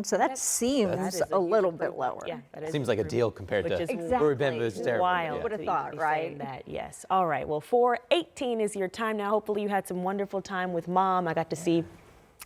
So that seems a little bit lower. Yeah, that is Seems like a deal compared to Exactly. where we've been, but it's terrible. wild. Yeah. Would have to thought, be right? saying that, yes. All right, well, 4:18 is your time now. Hopefully you had some wonderful time with Mom. I got to see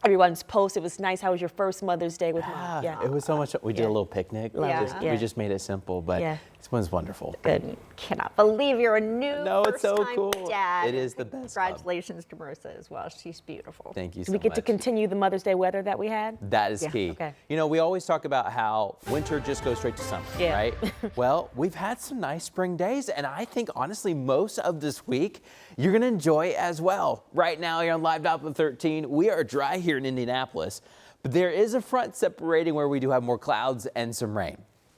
everyone's post. It was nice. How was your first Mother's Day with Mom? It was so much. We did a little picnic. Yeah. We just made it simple, but this one's wonderful. Good. Cannot believe you're a new It's so first-time cool. dad. It is the best. Congratulations to Marissa as well. She's beautiful. Thank you so Do we get much. to continue the Mother's Day weather that we had? That is key. Okay. You know, we always talk about how winter just goes straight to summer, right? Well, we've had some nice spring days, and I think honestly most of this week you're going to enjoy as well. Right now here on Live Doppler 13, we are dry here in Indianapolis, but there is a front separating where we do have more clouds and some rain.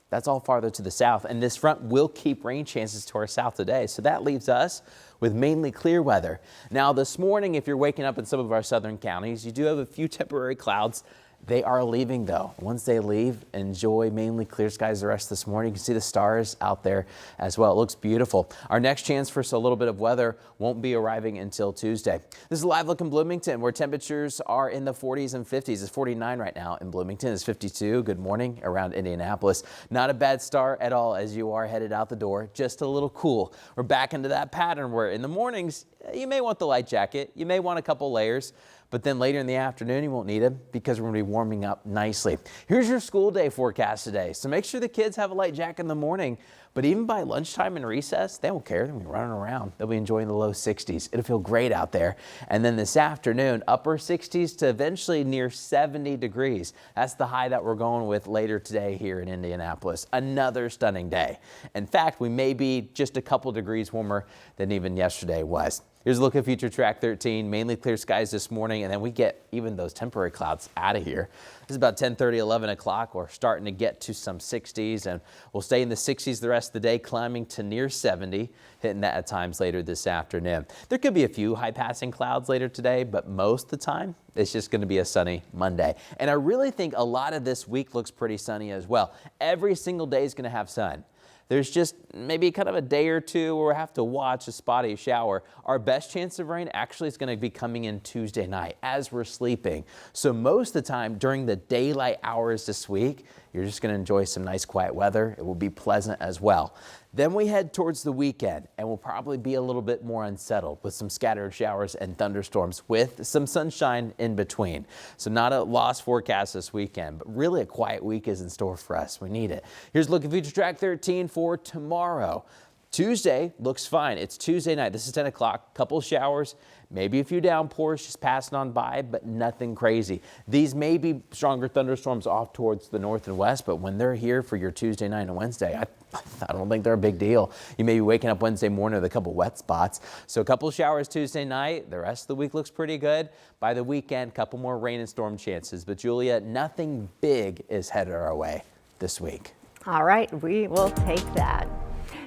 That's all farther to the south, and this front will keep rain chances to our south today. So that leaves us with mainly clear weather. Now this morning, if you're waking up in some of our southern counties, you do have a few temporary clouds. They are leaving though. Once they leave, enjoy mainly clear skies the rest of this morning. You can see the stars out there as well. It looks beautiful. Our next chance for a little bit of weather won't be arriving until Tuesday. This is a live look in Bloomington where temperatures are in the 40s and 50s. It's 49 right now in Bloomington. It's 52. Good morning around Indianapolis. Not a bad start at all as you are headed out the door. Just a little cool. We're back into that pattern where in the mornings you may want the light jacket. You may want a couple layers. But then later in the afternoon, you won't need them because we're going to be warming up nicely. Here's your school day forecast today. So make sure the kids have a light jacket in the morning. But even by lunchtime and recess, they won't care. They'll be running around. They'll be enjoying the low 60s. It'll feel great out there. And then this afternoon, upper 60s to eventually near 70 degrees. That's the high that we're going with later today here in Indianapolis. Another stunning day. In fact, we may be just a couple degrees warmer than even yesterday was. Here's a look at Future Track 13, mainly clear skies this morning, and then we get even those temporary clouds out of here. This is about 10:30, 11 o'clock. We're starting to get to some 60s, and we'll stay in the 60s the rest of the day, climbing to near 70, hitting that at times later this afternoon. There could be a few high-passing clouds later today, but most of the time, it's just going to be a sunny Monday. And I really think a lot of this week looks pretty sunny as well. Every single day is going to have sun. There's just maybe kind of a day or two where we have to watch a spotty shower. Our best chance of rain actually is going to be coming in Tuesday night as we're sleeping. So most of the time during the daylight hours this week, you're just going to enjoy some nice quiet weather. It will be pleasant as well. Then we head towards the weekend and we'll probably be a little bit more unsettled with some scattered showers and thunderstorms with some sunshine in between. So not a lost forecast this weekend, but really a quiet week is in store for us. We need it. Here's a look at Future Track 13 for tomorrow. Tuesday looks fine. It's Tuesday night. This is 10 o'clock. Couple showers, maybe a few downpours just passing on by, but nothing crazy. These may be stronger thunderstorms off towards the north and west, but when they're here for your Tuesday night and Wednesday, I don't think they're a big deal. You may be waking up Wednesday morning with a couple wet spots. So a couple showers Tuesday night. The rest of the week looks pretty good. By the weekend, couple more rain and storm chances. But Julia, nothing big is headed our way this week. All right, we will take that.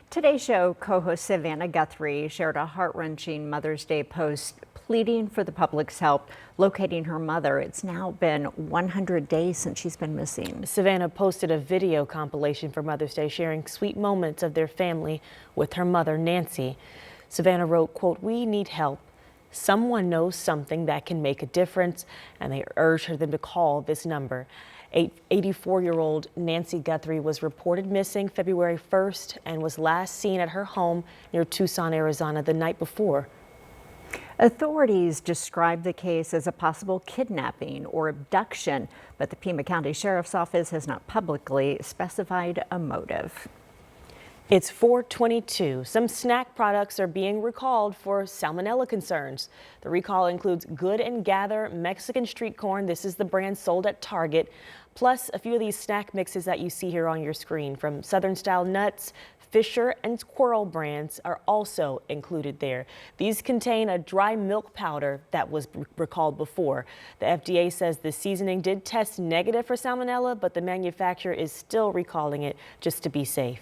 Today's show co-host Savannah Guthrie shared a heart-wrenching Mother's Day post pleading for the public's help locating her mother. It's now been 100 days since she's been missing. Savannah posted a video compilation for Mother's Day sharing sweet moments of their family with her mother, Nancy. Savannah wrote, quote, "We need help. Someone knows something that can make a difference," and they urged her to call this number. 84-year-old Nancy Guthrie was reported missing February 1st and was last seen at her home near Tucson, Arizona the night before. Authorities described the case as a possible kidnapping or abduction, but the Pima County Sheriff's Office has not publicly specified a motive. It's 4:22. Some snack products are being recalled for salmonella concerns. The recall includes Good and Gather Mexican street corn. This is the brand sold at Target. Plus a few of these snack mixes that you see here on your screen from Southern Style Nuts, Fisher and Squirrel brands are also included there. These contain a dry milk powder that was recalled before. The FDA says the seasoning did test negative for salmonella, but the manufacturer is still recalling it just to be safe.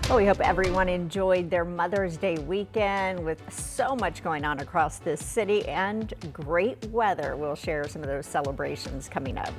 Well, we hope everyone enjoyed their Mother's Day weekend with so much going on across this city and great weather. We'll share some of those celebrations coming up.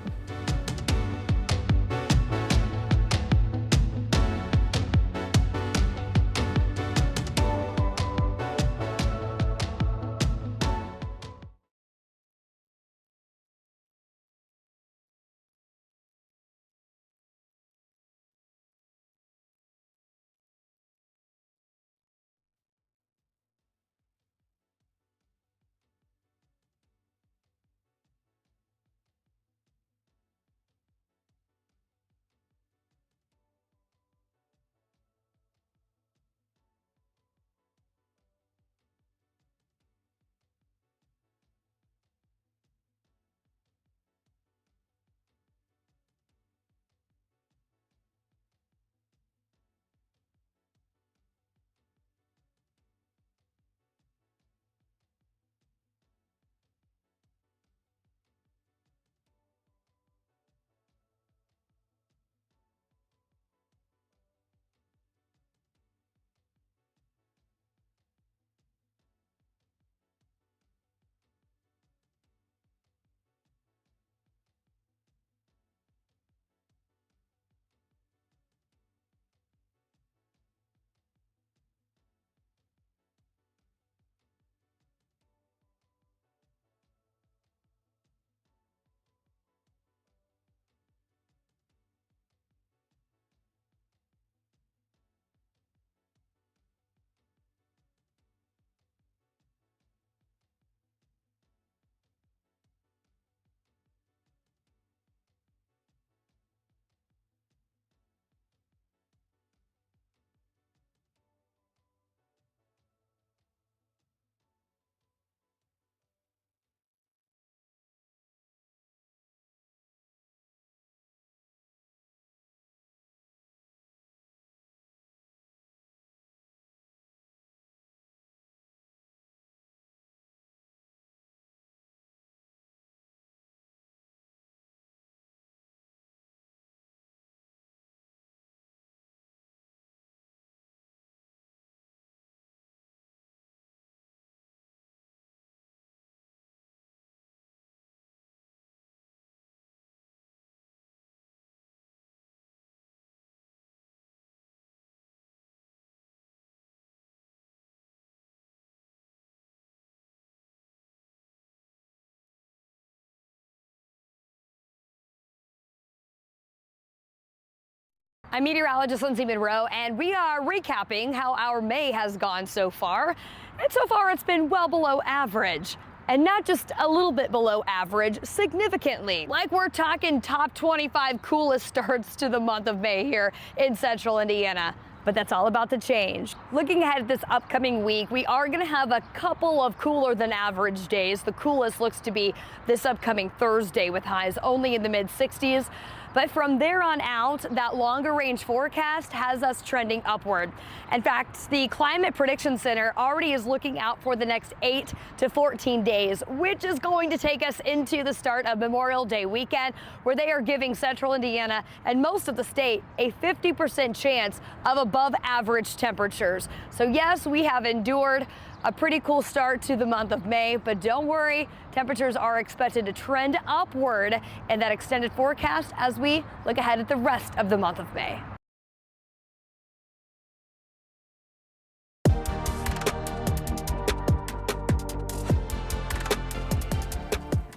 I'm meteorologist Lindsay Monroe, and we are recapping how our May has gone so far. And so far, it's been well below average. And not just a little bit below average, significantly. Like we're talking top 25 coolest starts to the month of May here in central Indiana. But that's all about to change. Looking ahead at this upcoming week, we are going to have a couple of cooler than average days. The coolest looks to be this upcoming Thursday with highs only in the mid 60s. But from there on out, that longer range forecast has us trending upward. In fact, the Climate Prediction Center already is looking out for the next 8 to 14 days, which is going to take us into the start of Memorial Day weekend, where they are giving central Indiana and most of the state a 50% chance of above average temperatures. So yes, we have endured a pretty cool start to the month of May, but don't worry, temperatures are expected to trend upward in that extended forecast as we look ahead at the rest of the month of May.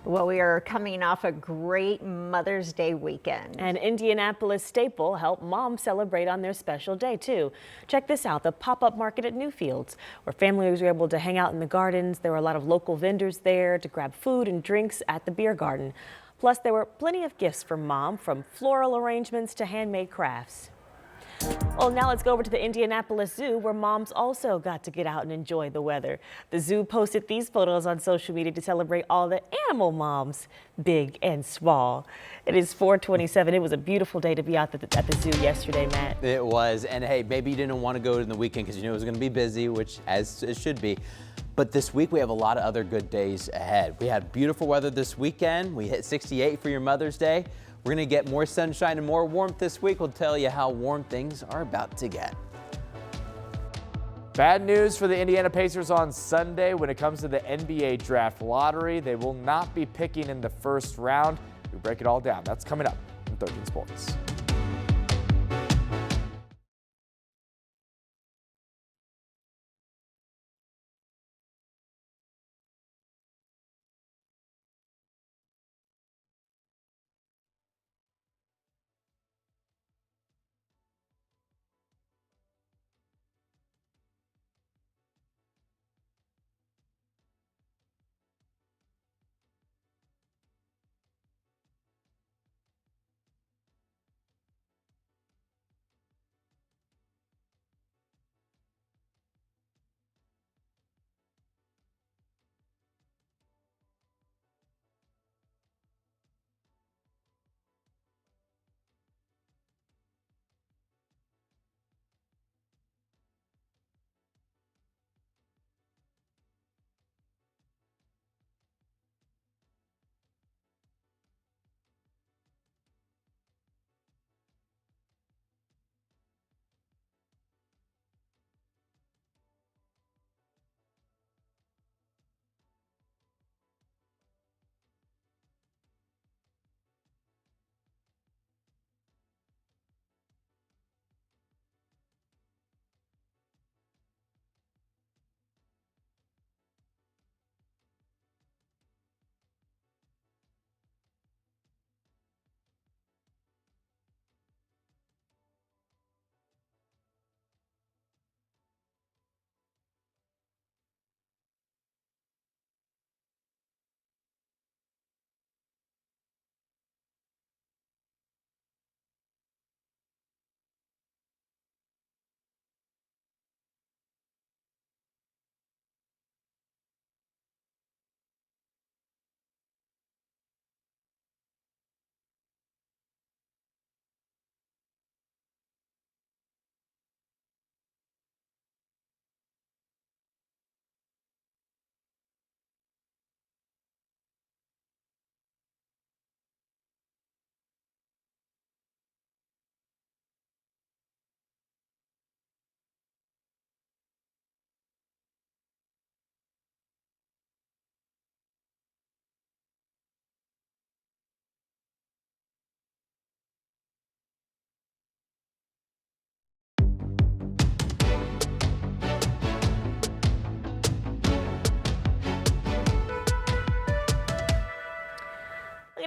Well, we are coming off a great Mother's Day weekend. An Indianapolis staple helped moms celebrate on their special day, too. Check this out, the pop-up market at Newfields, where families were able to hang out in the gardens. There were a lot of local vendors there to grab food and drinks at the beer garden. Plus, there were plenty of gifts for mom, from floral arrangements to handmade crafts. Well, now let's go over to the Indianapolis Zoo, where moms also got to get out and enjoy the weather. The zoo posted these photos on social media to celebrate all the animal moms, big and small. It is 4/27. It was a beautiful day to be out at the zoo yesterday, Matt. It was. And hey, maybe you didn't want to go in the weekend because you knew it was going to be busy, which as it should be. But this week we have a lot of other good days ahead. We had beautiful weather this weekend. We hit 68 for your Mother's Day. We're going to get more sunshine and more warmth this week. We'll tell you how warm things are about to get. Bad news for the Indiana Pacers on Sunday when it comes to the NBA draft lottery. They will not be picking in the first round. We break it all down. That's coming up on 13 Sports.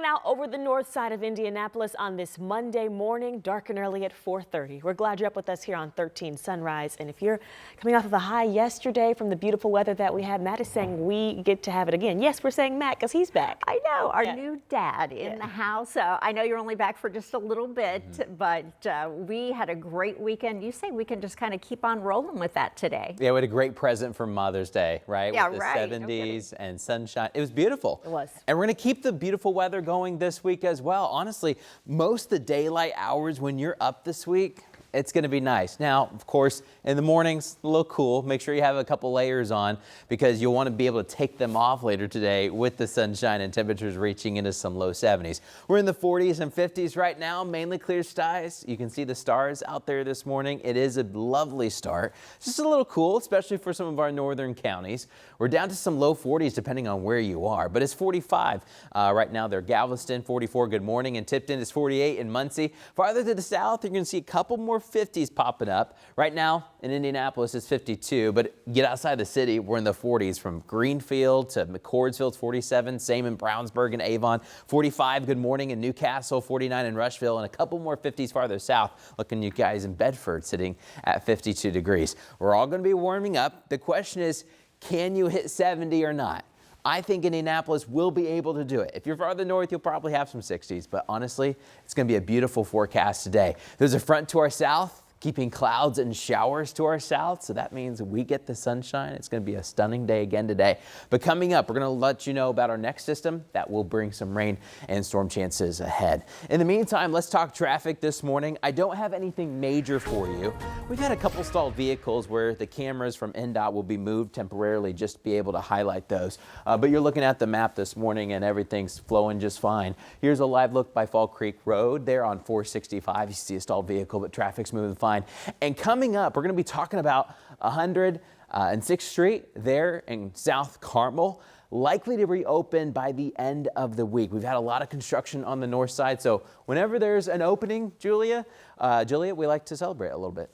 Looking out over the north side of Indianapolis on this Monday morning, dark and early at 4:30. We're glad you're up with us here on 13 Sunrise. And if you're coming off of a high yesterday from the beautiful weather that we had, Matt is saying we get to have it again. Yes, we're saying Matt because he's back. I know, our new dad in the house. I know you're only back for just a little bit, but we had a great weekend. You say we can just kind of keep on rolling with that today. Yeah, we had a great present for Mother's Day, right? Yeah, with the right. 70s and sunshine. It was beautiful. It was. And we're going to keep the beautiful weather going this week as well. Honestly, most of the daylight hours when you're up this week, it's going to be nice. Now, of course, in the mornings, a little cool. Make sure you have a couple layers on because you'll want to be able to take them off later today with the sunshine and temperatures reaching into some low 70s. We're in the 40s and 50s right now, mainly clear skies. You can see the stars out there this morning. It is a lovely start. It's just a little cool, especially for some of our northern counties. We're down to some low 40s depending on where you are, but it's 45 right now. They're Galveston, 44, good morning, and Tipton is 48 in Muncie. Farther to the south, you're going to see a couple more 50s popping up. Right now in Indianapolis it's 52, but get outside the city, we're in the 40s from Greenfield to McCordsville, 47, same in Brownsburg and Avon, 45, good morning in Newcastle, 49 in Rushville, and a couple more 50s farther south. Looking you guys in Bedford sitting at 52 degrees. We're all going to be warming up. The question is, can you hit 70 or not? I think Indianapolis will be able to do it. If you're farther north, you'll probably have some 60s, but honestly, it's going to be a beautiful forecast today. There's a front to our south, keeping clouds and showers to our south, so that means we get the sunshine. It's going to be a stunning day again today. But coming up, we're going to let you know about our next system that will bring some rain and storm chances ahead. In the meantime, let's talk traffic this morning. I don't have anything major for you. We've had a couple stalled vehicles where the cameras from NDOT will be moved temporarily just to be able to highlight those. But you're looking at the map this morning and everything's flowing just fine. Here's a live look by Fall Creek Road there on 465. You see a stalled vehicle, but traffic's moving fine. And coming up, we're going to be talking about 106th Street there in South Carmel, likely to reopen by the end of the week. We've had a lot of construction on the north side, so whenever there's an opening, Julia, we like to celebrate a little bit.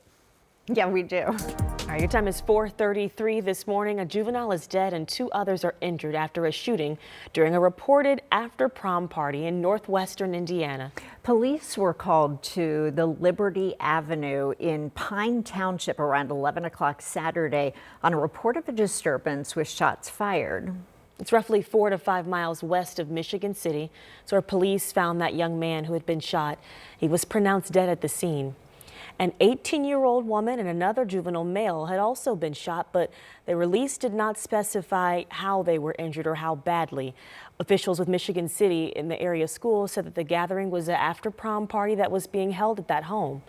Yeah, we do. All right, your time is 4:33 this morning. A juvenile is dead and 2 others are injured after a shooting during a reported after-prom party in northwestern Indiana. Police were called to the Liberty Avenue in Pine Township around 11 o'clock Saturday on a report of a disturbance with shots fired. It's roughly 4 to 5 miles west of Michigan City. So our police found that young man who had been shot. He was pronounced dead at the scene. An 18-year-old woman and another juvenile male had also been shot, but the release did not specify how they were injured or how badly. Officials with Michigan City in the area school said that the gathering was an after-prom party that was being held at that home.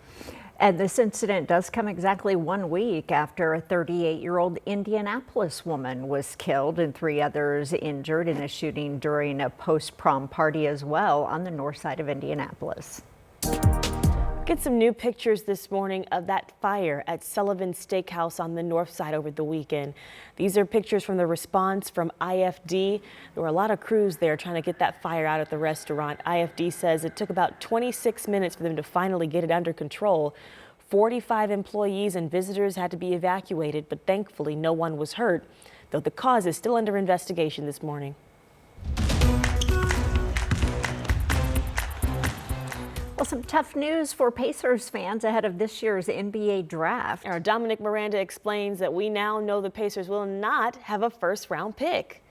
And this incident does come exactly 1 week after a 38-year-old Indianapolis woman was killed and 3 others injured in a shooting during a post-prom party as well on the north side of Indianapolis. Get some new pictures this morning of that fire at Sullivan's Steakhouse on the north side over the weekend. These are pictures from the response from IFD. There were a lot of crews there trying to get that fire out at the restaurant. IFD says it took about 26 minutes for them to finally get it under control. 45 employees and visitors had to be evacuated, but thankfully no one was hurt, though the cause is still under investigation this morning. Well, some tough news for Pacers fans ahead of this year's NBA draft. Our Dominic Miranda explains that we now know the Pacers will not have a first-round pick.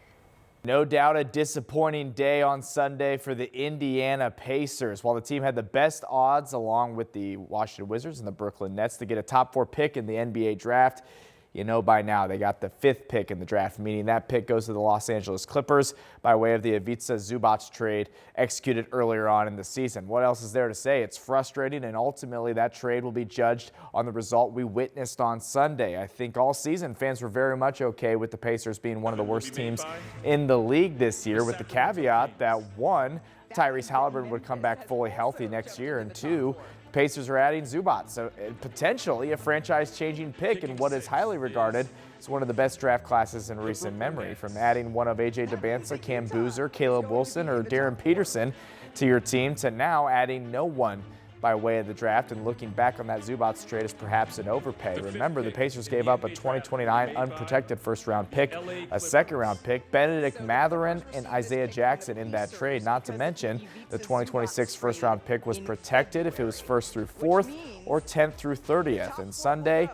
No doubt a disappointing day on Sunday for the Indiana Pacers. While the team had the best odds along with the Washington Wizards and the Brooklyn Nets to get a top 4 pick in the NBA draft, you know by now they got the 5th pick in the draft, meaning that pick goes to the Los Angeles Clippers by way of the Ivica Zubac trade executed earlier on in the season. What else is there to say? It's frustrating, and ultimately that trade will be judged on the result we witnessed on Sunday. I think all season fans were very much okay with the Pacers being one of the worst teams in the league this year, with the caveat that 1, Tyrese Halliburton would come back fully healthy next year, and 2, Pacers are adding Zubac, so potentially a franchise-changing pick in what is highly regarded as one of the best draft classes in recent memory. From adding one of A.J. Debinsa, Cam Boozer, Caleb Wilson, or Darren Peterson to your team to now adding no one by way of the draft, and looking back on that Zubats trade as perhaps an overpay. Remember, the Pacers gave up a 2029 unprotected first-round pick, a second-round pick, Benedict Mathurin, and Isaiah Jackson in that trade. Not to mention, the 2026 first-round pick was protected if it was 1st through 4th or 10th through 30th. And Sunday,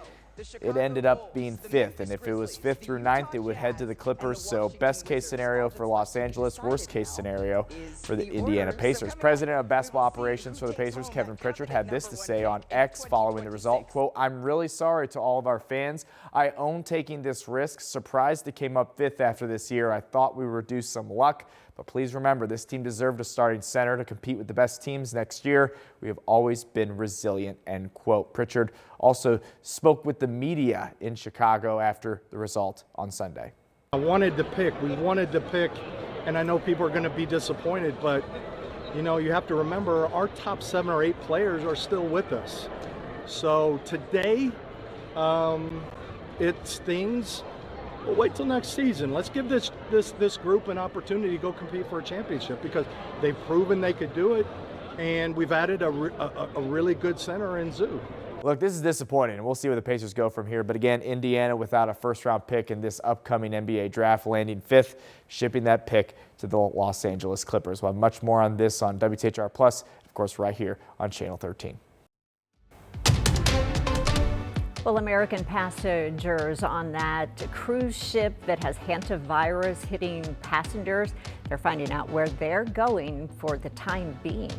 it ended up being 5th, and if it was 5th through 9th, it would head to the Clippers. So best case scenario for Los Angeles, worst case scenario for the Indiana Pacers. President of basketball operations for the Pacers, Kevin Pritchard, had this to say on X following the result, quote, "I'm really sorry to all of our fans. I own taking this risk. Surprised it came up 5th after this year. I thought we would do some luck. But please remember, this team deserved a starting center to compete with the best teams next year. We have always been resilient," end quote. Pritchard also spoke with the media in Chicago after the result on Sunday. We wanted to pick, and I know people are going to be disappointed, but you know, you have to remember our top 7 or 8 players are still with us. So today, it stings. We'll wait till next season. Let's give this group an opportunity to go compete for a championship, because they've proven they could do it, and we've added a really good center in Zoo. Look, this is disappointing, and we'll see where the Pacers go from here. But again, Indiana without a first-round pick in this upcoming NBA draft, landing 5th, shipping that pick to the Los Angeles Clippers. We'll have much more on this on WTHR Plus, of course, right here on Channel 13. Well, American passengers on that cruise ship that has hantavirus hitting passengers, they're finding out where they're going for the time being.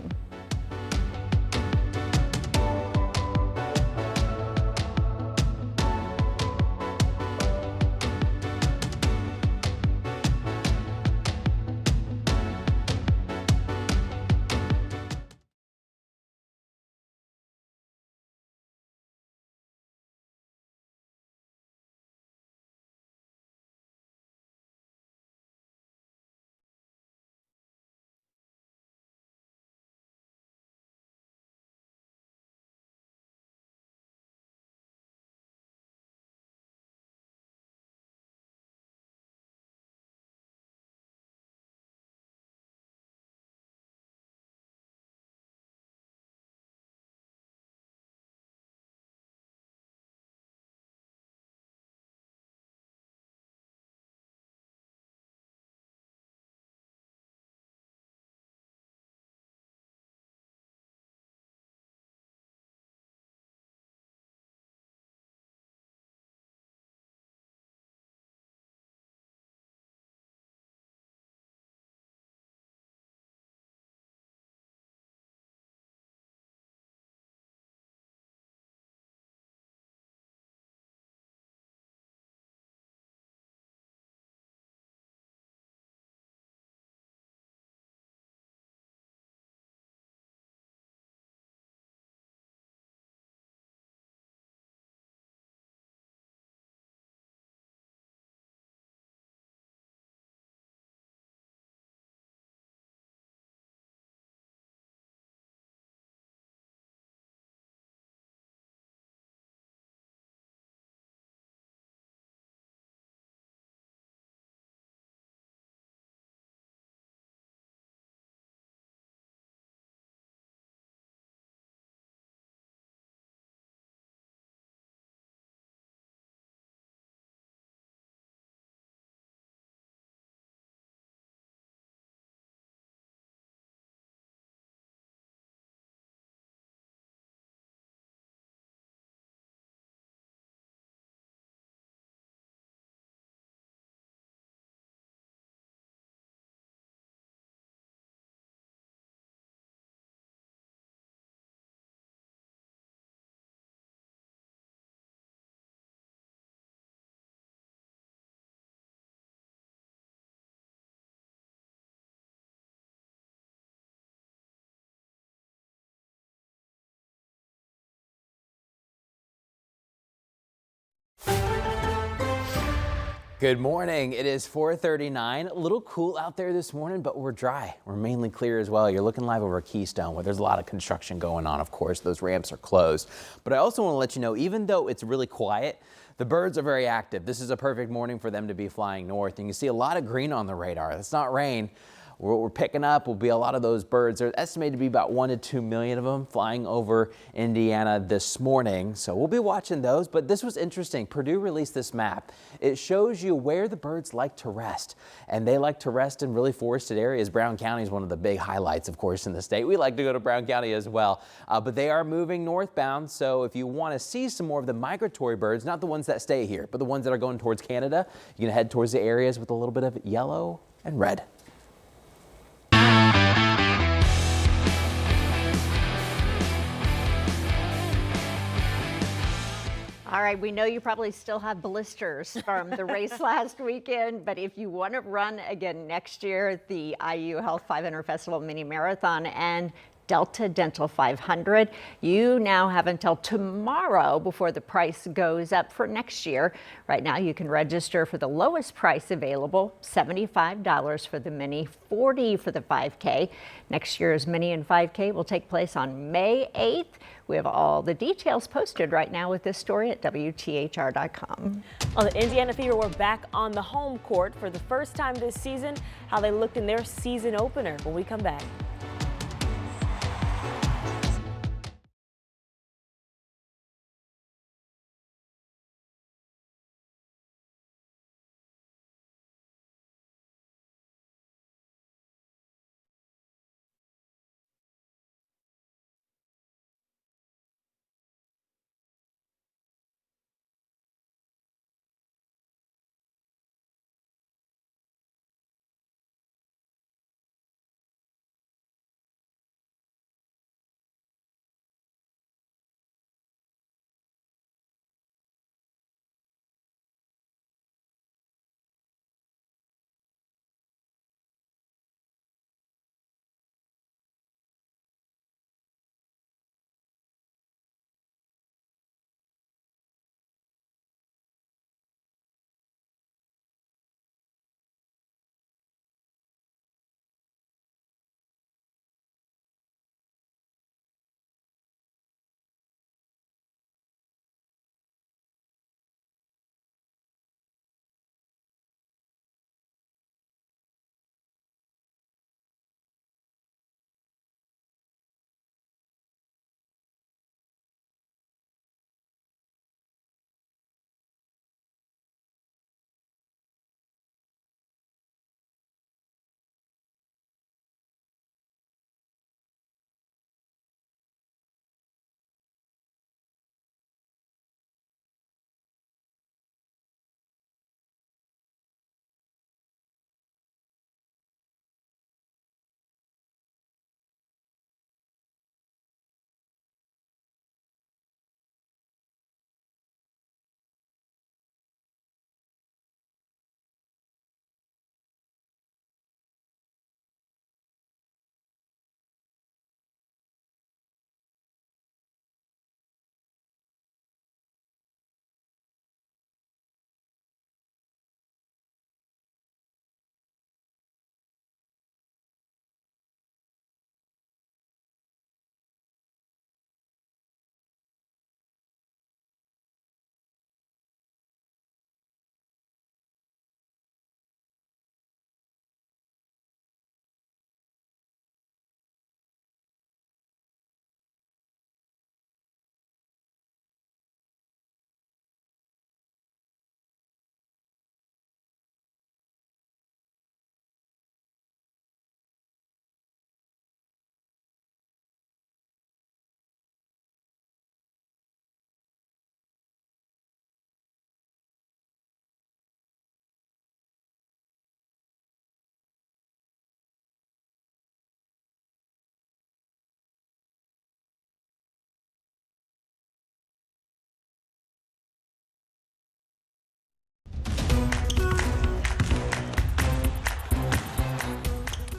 Good morning. It is 4:39. A little cool out there this morning, but we're dry. We're mainly clear as well. You're looking live over Keystone, where there's a lot of construction going on, of course. Those ramps are closed. But I also want to let you know, even though it's really quiet, the birds are very active. This is a perfect morning for them to be flying north. And you can see a lot of green on the radar. That's not rain. what we're picking up will be a lot of those birds. They're estimated to be about 1 to 2 million of them flying over Indiana this morning. So we'll be watching those. But this was interesting. Purdue released this map. It shows you where the birds like to rest. And they like to rest in really forested areas. Brown County is one of the big highlights, of course, in the state. We like to go to Brown County as well. But they are moving northbound. So if you want to see some more of the migratory birds, not the ones that stay here, but the ones that are going towards Canada, you can head towards the areas with a little bit of yellow and red. All right, we know you probably still have blisters from the race last weekend, but if you want to run again next year, the IU Health 500 Festival Mini Marathon and Delta Dental 500. You now have until tomorrow before the price goes up for next year. Right now you can register for the lowest price available, $75 for the Mini, $40 for the 5K. Next year's Mini and 5K will take place on May 8th. We have all the details posted right now with this story at WTHR.com. Well, the Indiana Fever were back on the home court for the first time this season. How they looked in their season opener when we come back.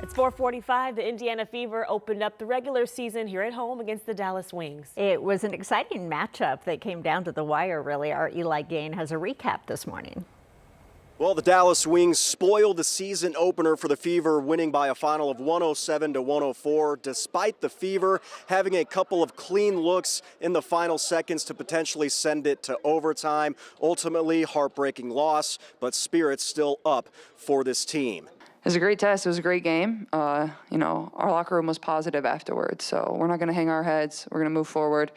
It's 4:45. The Indiana Fever opened up the regular season here at home against the Dallas Wings. It was an exciting matchup that came down to the wire, really. Our Eli Gain has a recap this morning. Well, the Dallas Wings spoiled the season opener for the Fever, winning by a final of 107 to 104, despite the Fever having a couple of clean looks in the final seconds to potentially send it to overtime. Ultimately, heartbreaking loss, but spirits still up for this team. was a great test. It was a great game. You know, our locker room was positive afterwards, so we're not going to hang our heads. We're going to move forward.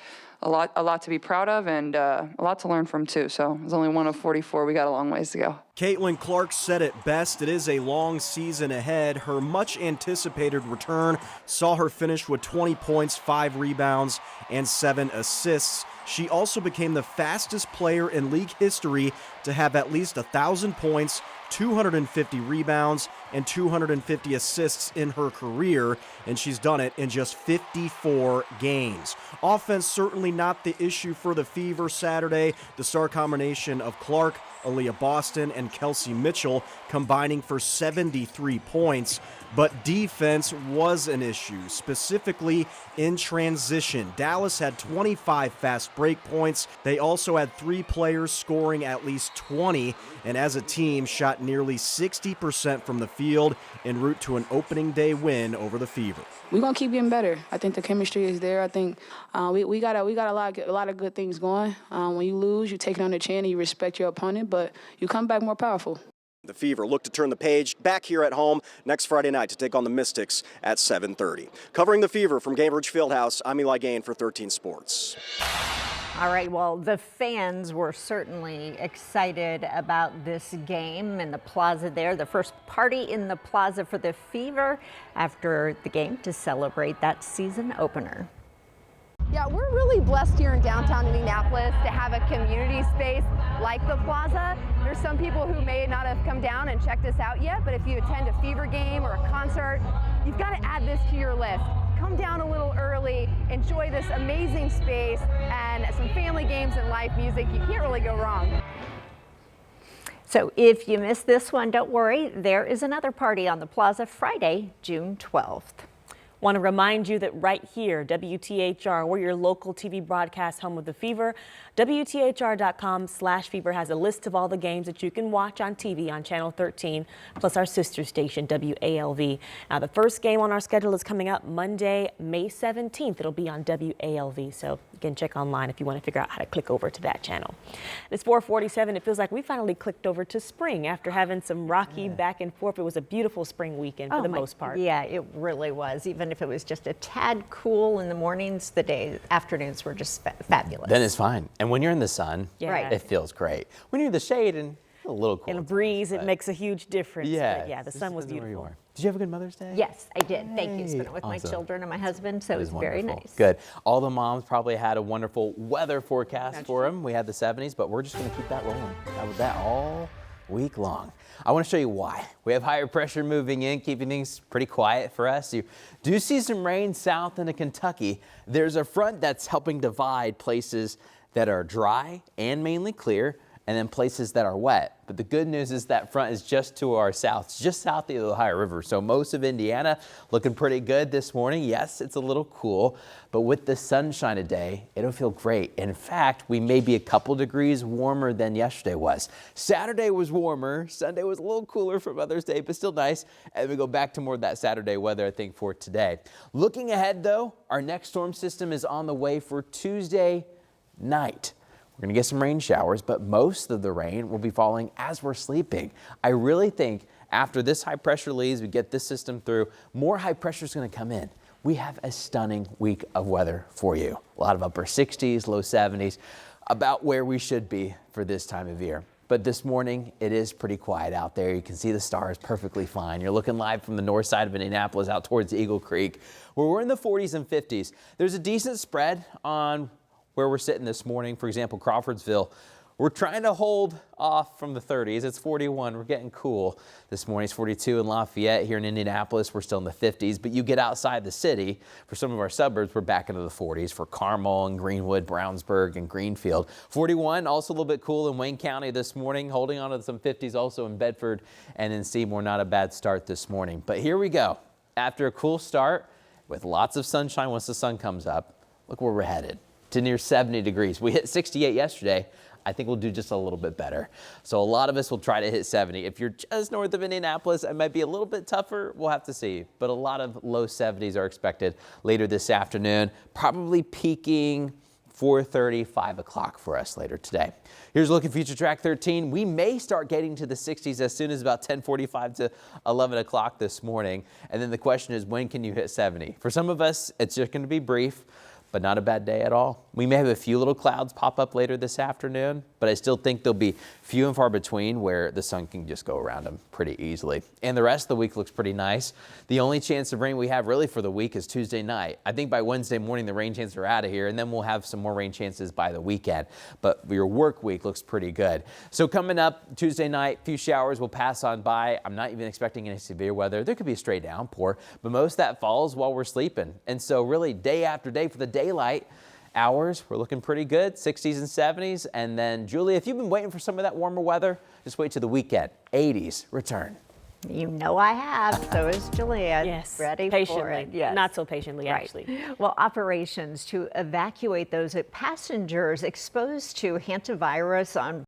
A lot to be proud of, and a lot to learn from too. So it's only one of 44. We got a long ways to go. Caitlin Clark said it best. It is a long season ahead. Her much anticipated return saw her finish with 20 points, 5 rebounds, and 7 assists. She also became the fastest player in league history to have at least 1,000 points, 250 rebounds, and 250 assists in her career, and she's done it in just 54 games. Offense certainly not the issue for the Fever Saturday. The star combination of Clark, Aaliyah Boston, and Kelsey Mitchell combining for 73 points. But defense was an issue, specifically in transition. Dallas had 25 fast break points. They also had 3 players scoring at least 20, and as a team shot nearly 60% from the field en route to an opening day win over the Fever. We're gonna keep getting better. I think the chemistry is there. I think we got a lot of good things going. When you lose, you take it on the chin and you respect your opponent, but you come back more powerful. The Fever look to turn the page back here at home next Friday night to take on the Mystics at 7:30. Covering the Fever from Cambridge Fieldhouse, I'm Eli Gain for 13 Sports. All right, well, the fans were certainly excited about this game in the plaza there. The first party in the plaza for the Fever after the game to celebrate that season opener. Yeah, we're really blessed here in downtown Indianapolis to have a community space like the plaza. There's some people who may not have come down and checked us out yet, but if you attend a Fever game or a concert, you've got to add this to your list. Come down a little early, enjoy this amazing space and some family games and live music. You can't really go wrong. So if you missed this one, don't worry. There is another party on the plaza Friday, June 12th. Want to remind you that right here, WTHR, we're your local TV broadcast home of the Fever. WTHR.com/Fever has a list of all the games that you can watch on TV on Channel 13, plus our sister station, WALV. Now, the first game on our schedule is coming up Monday, May 17th. It'll be on WALV, so you can check online if you want to figure out how to click over to that channel. It's 4:47. It feels like we finally clicked over to spring after having some rocky back and forth. It was a beautiful spring weekend for the most part. Yeah, it really was. Even if it was just a tad cool in the mornings, the afternoons were just fabulous. Then it's fine. And when you're in the sun, Yeah. it feels great. When you're in the shade and a little cool. And a breeze, it makes a huge difference. Yeah. But yeah, the sun was beautiful. Did you have a good Mother's Day? Yes, I did. Thank you. Spent it with my Awesome. children and my husband, so it was very nice. Good. All the moms probably had a wonderful weather forecast for them. We had the 70s, but we're just going to keep that rolling. With that all week long. I want to show you why. We have higher pressure moving in, keeping things pretty quiet for us. You do see some rain south into Kentucky. There's a front that's helping divide places that are dry and mainly clear, and then places that are wet. But the good news is that front is just to our south, it's just south of the Ohio River. So most of Indiana looking pretty good this morning. Yes, it's a little cool, but with the sunshine today, it'll feel great. In fact, we may be a couple degrees warmer than yesterday was. Saturday was warmer. Sunday was a little cooler for Mother's Day, but still nice. And we go back to more of that Saturday weather, I think, for today. Looking ahead, though, our next storm system is on the way for Tuesday night. We're going to get some rain showers, but most of the rain will be falling as we're sleeping. I really think after this high pressure leaves, we get this system through, more high pressure is going to come in. We have a stunning week of weather for you. A lot of upper 60s, low 70s, about where we should be for this time of year. But this morning, it is pretty quiet out there. You can see the stars perfectly fine. You're looking live from the north side of Indianapolis out towards Eagle Creek, where we're in the 40s and 50s. There's a decent spread on where we're sitting this morning. For example, Crawfordsville, we're trying to hold off from the 30s. It's 41. We're getting cool. This morning it's 42 in Lafayette. Here in Indianapolis, we're still in the 50s. But you get outside the city, for some of our suburbs, we're back into the 40s. For Carmel and Greenwood, Brownsburg and Greenfield. 41, also a little bit cool in Wayne County this morning. Holding on to some 50s also in Bedford and in Seymour. Not a bad start this morning. But here we go. After a cool start with lots of sunshine once the sun comes up, look where we're headed. To near 70 degrees. We hit 68 yesterday. I think we'll do just a little bit better. So a lot of us will try to hit 70. If you're just north of Indianapolis, it might be a little bit tougher. We'll have to see. But a lot of low 70s are expected later this afternoon. Probably peaking 4:30, 5 o'clock for us later today. Here's a look at Future Track 13. We may start getting to the 60s as soon as about 10:45 to 11 o'clock this morning. And then the question is, when can you hit 70? For some of us, it's just going to be brief, but not a bad day at all. We may have a few little clouds pop up later this afternoon, but I still think they'll be few and far between where the sun can just go around them pretty easily. And the rest of the week looks pretty nice. The only chance of rain we have really for the week is Tuesday night. I think by Wednesday morning, the rain chances are out of here, and then we'll have some more rain chances by the weekend. But your work week looks pretty good. So coming up Tuesday night, a few showers will pass on by. I'm not even expecting any severe weather. There could be a stray downpour, but most of that falls while we're sleeping. And so really day after day for the daylight hours, we're looking pretty good, 60s and 70s. And then, Julie, if you've been waiting for some of that warmer weather, just wait till the weekend. 80s return. You know I have. So is Juliet. Yes, Ready patiently. for it. Yes. Not so patiently, Right. actually. Well, operations to evacuate those passengers exposed to hantavirus on